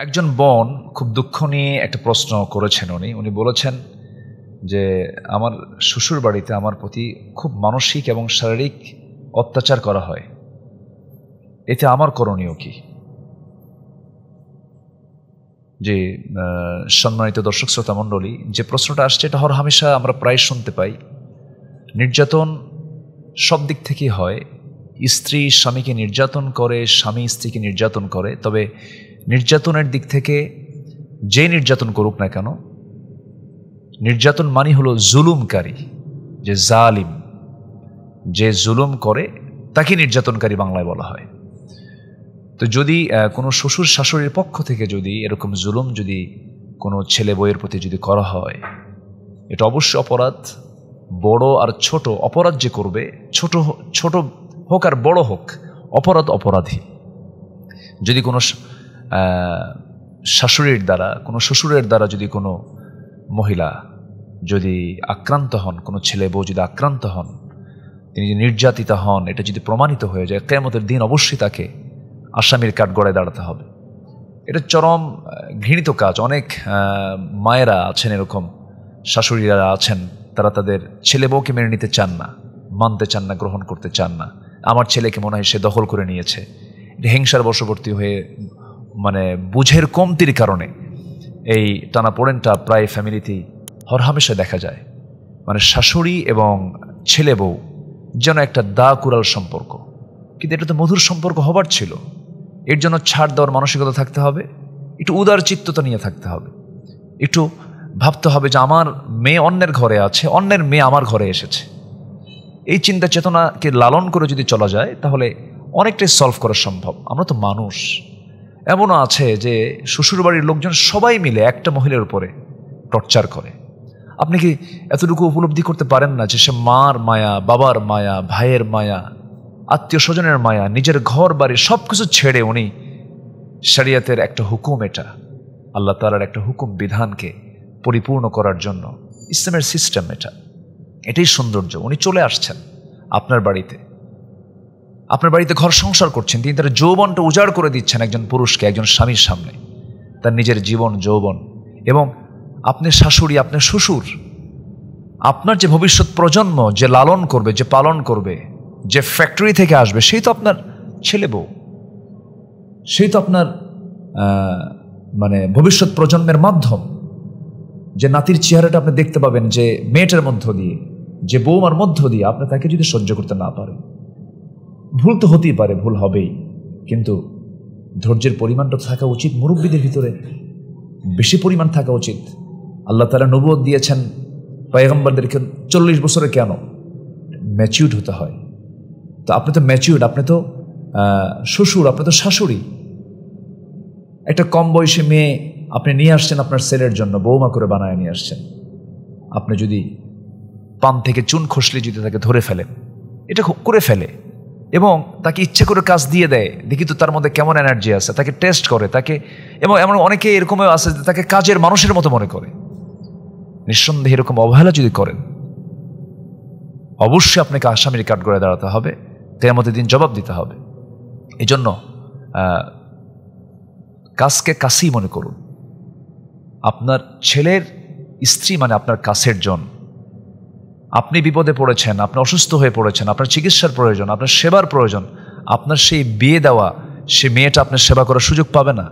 একজন বোন খুব দুঃখ নিয়ে একটা প্রশ্ন করেছেন। উনি বলেছেন যে আমার শ্বশুর বাড়িতে আমার প্রতি খুব মানসিক এবং শারীরিক অত্যাচার করা হয়, এতে আমার করণীয় কি? যে সম্মানিত দর্শক শ্রোতা মণ্ডলী, যে প্রশ্নটা আসছে এটা হরহামেশা আমরা প্রায় শুনতে পাই। নির্যাতন সব দিক থেকেই হয়। স্ত্রী স্বামীকে নির্যাতন করে, স্বামী স্ত্রীকে নির্যাতন করে। তবে নির্যাতনের দিক থেকে যে নির্যাতন করুক না কেন, নির্যাতন মানে হলো জুলুমকারী, যে জালিম, যে জুলুম করে তাকে নির্যাতনকারী বাংলায় বলা হয়। তো যদি কোনো শ্বশুর শাশুড়ির পক্ষ থেকে যদি এরকম জুলুম যদি কোনো ছেলে বউয়ের প্রতি যদি করা হয়, এটা অবশ্যই অপরাধ। বড় আর ছোট অপরাধ যে করবে, ছোট হোক আর বড় হোক, অপরাধ অপরাধী। যদি কোনো শাশুড়ির দ্বারা, কোনো শ্বশুরের দ্বারা যদি কোনো মহিলা যদি আক্রান্ত হন, কোনো ছেলে বউ যদি আক্রান্ত হন, তিনি যদি নির্যাতিতা হন, এটা যদি প্রমাণিত হয়ে যায়, কিয়ামতের দিন অবশ্যই তাকে আসামির কাঠগড়ায় দাঁড়াতে হবে। এটা চরম ঘৃণিত কাজ। অনেক মায়েরা আছেন, এরকম শাশুড়িরা আছেন, তারা তাদের ছেলে বউকে মেনে নিতে চান না, মানতে চান না, গ্রহণ করতে চান না। আমার ছেলেকে মনে হয় সে দখল করে নিয়েছে। হিংসার বশবর্তী হয়ে, মানে বুঝের কমতির কারণে এই টানাপোড়েনটা প্রায় ফ্যামিলিতেই হরহামেশা দেখা যায়। মানে শাশুড়ি এবং ছেলে বউ যেন একটা দা কুড়াল সম্পর্ক, কিন্তু এটা তো মধুর সম্পর্ক হবার ছিল। এর জন্য ছাড় দেওয়ার মানসিকতা থাকতে হবে, একটু উদার চিত্ততা নিয়ে থাকতে হবে, একটু ভাবতে হবে যে আমার মেয়ে অন্যের ঘরে আছে, অন্যের মেয়ে আমার ঘরে এসেছে। এই চিন্তা চেতনাকে লালন করে যদি চলা যায় তাহলে অনেকটাই সলভ করা সম্ভব। আমরা তো মানুষ। এমনও আছে যে শ্বশুরবাড়ির লোকজন সবাই মিলে একটা মহিলার উপরে টর্চার করে। আপনি কি এতটুকু উপলব্ধি করতে পারেন না যে সে মার মায়া, বাবার মায়া, ভাইয়ের মায়া, আত্মীয় স্বজনের মায়া, নিজের ঘর বাড়ি সব কিছু ছেড়ে উনি শরিয়তের একটা হুকুম, এটা আল্লাহ তাআলার একটা হুকুম বিধানকে পরিপূর্ণ করার জন্য ইসলামের সিস্টেম, এটাই সৌন্দর্য। উনি চলে আসছেন আপনার বাড়িতে, আপনার বাড়িতে ঘর সংসার করছেন। তিনি তার যৌবনটা উজাড় করে দিচ্ছেন একজন পুরুষকে, একজন স্বামীর সামনে, তার নিজের জীবন যৌবন। এবং আপনি শাশুড়ি, আপনার শ্বশুর, আপনার যে ভবিষ্যৎ প্রজন্ম যে লালন করবে, যে পালন করবে, যে ফ্যাক্টরি থেকে আসবে, সেই তো আপনার ছেলে বউ, সেই তো আপনার মানে ভবিষ্যৎ প্রজন্মের মাধ্যম। যে নাতির চেহারাটা আপনি দেখতে পাবেন যে মেয়েটার মধ্য দিয়ে, যে বৌমার মধ্য দিয়ে, আপনি তাকে যদি সহ্য করতে না পারেন, ভুল তো হতেই পারে, ভুল হবেই, কিন্তু ধৈর্যের পরিমাণটা থাকা উচিত মুরব্বীদের ভিতরে, বেশি পরিমাণ থাকা উচিত। আল্লাহ তাআলা নবুয়ত দিয়েছেন পয়গম্বরদেরকে 40 বছরে, কেন? ম্যাচিউরড হতে হয়। তো আপনি তো ম্যাচিউরড, আপনি তো শ্বশুর, আপনি তো শাশুড়ি। একটা কম বয়সী মেয়ে আপনি নিয়ে আসছেন আপনার ছেলের জন্য, বৌমা করে বানায় নিয়ে আসছেন। আপনি যদি পান থেকে চুন খসলে যদি তাকে ধরে ফেলেন, এটা করে ফেলে এবং তাকে ইচ্ছে করে কাজ দিয়ে দেয়, দেখি তো তার মধ্যে কেমন এনার্জি আছে, তাকে টেস্ট করে, তাকে, এবং এমন অনেকে এরকমও আছে যে তাকে কাজের মানুষের মতো মনে করে। নিঃসন্দেহে এরকম অবহেলা যদি করেন, অবশ্যই আপনাকে আসামির কাঠগড়ায় দাঁড়াতে হবে, কিয়ামতের দিন জবাব দিতে হবে। এই জন্য কাজকে কাছেই মনে করুন। আপনার ছেলের স্ত্রী মানে আপনার কাছের জন। আপনি বিপদে পড়েছেন, আপনি অসুস্থ হয়ে পড়েছেন, আপনার চিকিৎসার প্রয়োজন, আপনার সেবার প্রয়োজন, আপনার সেই বিয়ে দেওয়া সে মেয়েটা আপনার সেবা করার সুযোগ পাবে না।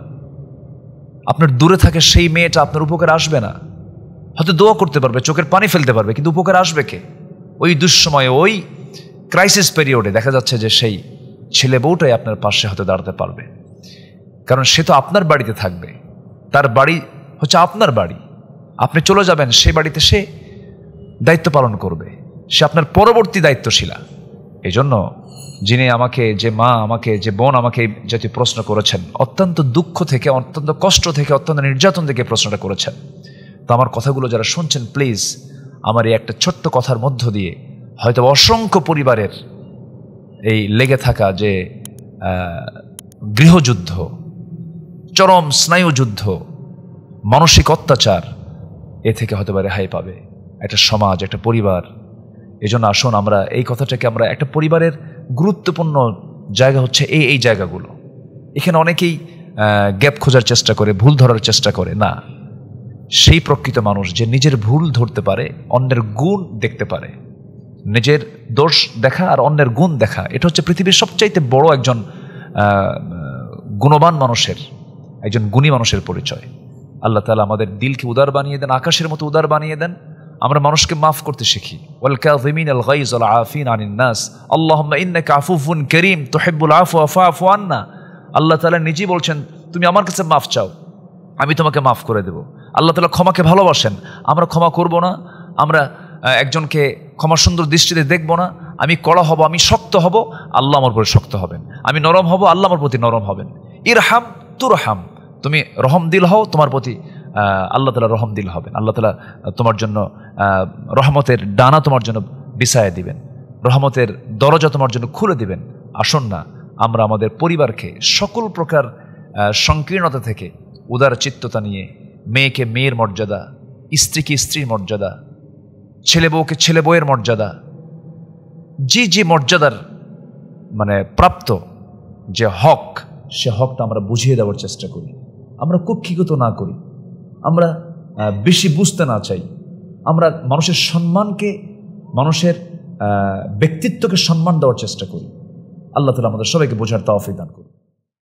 আপনার দূরে থাকে সেই মেয়েটা আপনার উপকার আসবে না। হয়তো দোয়া করতে পারবে, চোখের পানি ফেলতে পারবে, কিন্তু উপকার আসবে কে? ওই দুঃসময়ে, ওই ক্রাইসিস পিরিয়ডে দেখা যাচ্ছে যে সেই ছেলে বউটাই আপনার পাশে হয়তো দাঁড়াতে পারবে। কারণ সে তো আপনার বাড়িতে থাকবে, তার বাড়ি হচ্ছে আপনার বাড়ি। আপনি চলে যাবেন, সেই বাড়িতে সে দায়িত্ব পালন করবে, সে আপনার পরবর্তী দায়িত্বশীলা। এই জন্য যিনি আমাকে, যে মা আমাকে, যে বোন আমাকে এই জাতীয় প্রশ্ন করেছেন, অত্যন্ত দুঃখ থেকে, অত্যন্ত কষ্ট থেকে, অত্যন্ত নির্যাতন থেকে প্রশ্নটা করেছেন। তো আমার কথাগুলো যারা শুনছেন, প্লিজ আমার এই একটা ছোট্ট কথার মধ্য দিয়ে হয়তো অসংখ্য পরিবারের এই লেগে থাকা যে গৃহযুদ্ধ, চরম স্নায়ুযুদ্ধ, মানসিক অত্যাচার, এ থেকে হয়তো রেহাই পাবে একটা সমাজ, একটা পরিবার। এজন্য আসুন আমরা এই কথাটাকে, আমরা একটা পরিবারের গুরুত্বপূর্ণ জায়গা হচ্ছে এই জায়গাগুলো। এখানে অনেকেই গ্যাপ খোঁজার চেষ্টা করে, ভুল ধরার চেষ্টা করে না। সেই প্রকৃত মানুষ যে নিজের ভুল ধরতে পারে, অন্যের গুণ দেখতে পারে। নিজের দোষ দেখা আর অন্যের গুণ দেখা, এটা হচ্ছে পৃথিবীর সবচাইতে বড় একজন গুণবান মানুষের, একজন গুণী মানুষের পরিচয়। আল্লাহ তাআলা আমাদের দিলকে উদার বানিয়ে দেন, আকাশের মতো উদার বানিয়ে দেন। আমরা মানুষকে মাফ করতে শিখি। ওয়াল কাযিমিনাল গায়জ ওয়াল আফিনা আনিন নাস আল্লাহুম্মা ইন্নাকা আফুফুন কারীম তুহিব্বুল আফওয়া ফাআফু আন্না। আল্লাহ তাআলা নিজেই বলছেন, তুমি আমার কাছে মাফ চাও, আমি তোমাকে মাফ করে দেব। আল্লাহ তাআলা ক্ষমাকে ভালোবাসেন। আমরা ক্ষমা করব না, আমরা একজনকে ক্ষমা সুন্দর দৃষ্টিতে দেখব না। আমি কড়া হব, আমি শক্ত হব, আল্লাহ আমার উপরে শক্ত হবেন। আমি নরম হব, আল্লাহ আমার প্রতি নরম হবেন। ইরহাম তুরহাম, তুমি রহম দিল হও, তোমার প্রতি আল্লাহ তাআলা রহম দিল হবেন। আল্লাহ তাআলা তোমার জন্য রহমতের ডানা তোমার জন্য বিছায়া দিবেন, রহমতের দরজা তোমার জন্য খুলে দিবেন। আসুন না আমরা আমাদের পরিবারকে সকল প্রকার সংকীর্ণতা থেকে উদার চিত্ততা নিয়ে, মেয়েকে মেয়ের মর্যাদা, স্ত্রীকে স্ত্রীর মর্যাদা, ছেলে বউকে ছেলে বউয়ের মর্যাদা, যে মর্যাদার প্রাপ্ত যে হক, সে হকটা আমরা বুঝিয়ে দেওয়ার চেষ্টা করি। আমরা কুক্ষিগত না করি, আমরা বেশি বুঝতে না চাই। আমরা মানুষের সম্মানকে, মানুষের ব্যক্তিত্বকে সম্মান দেওয়ার চেষ্টা করি। আল্লাহ তাআলা আমাদের সবাইকে বোঝার তৌফিক দান করুন।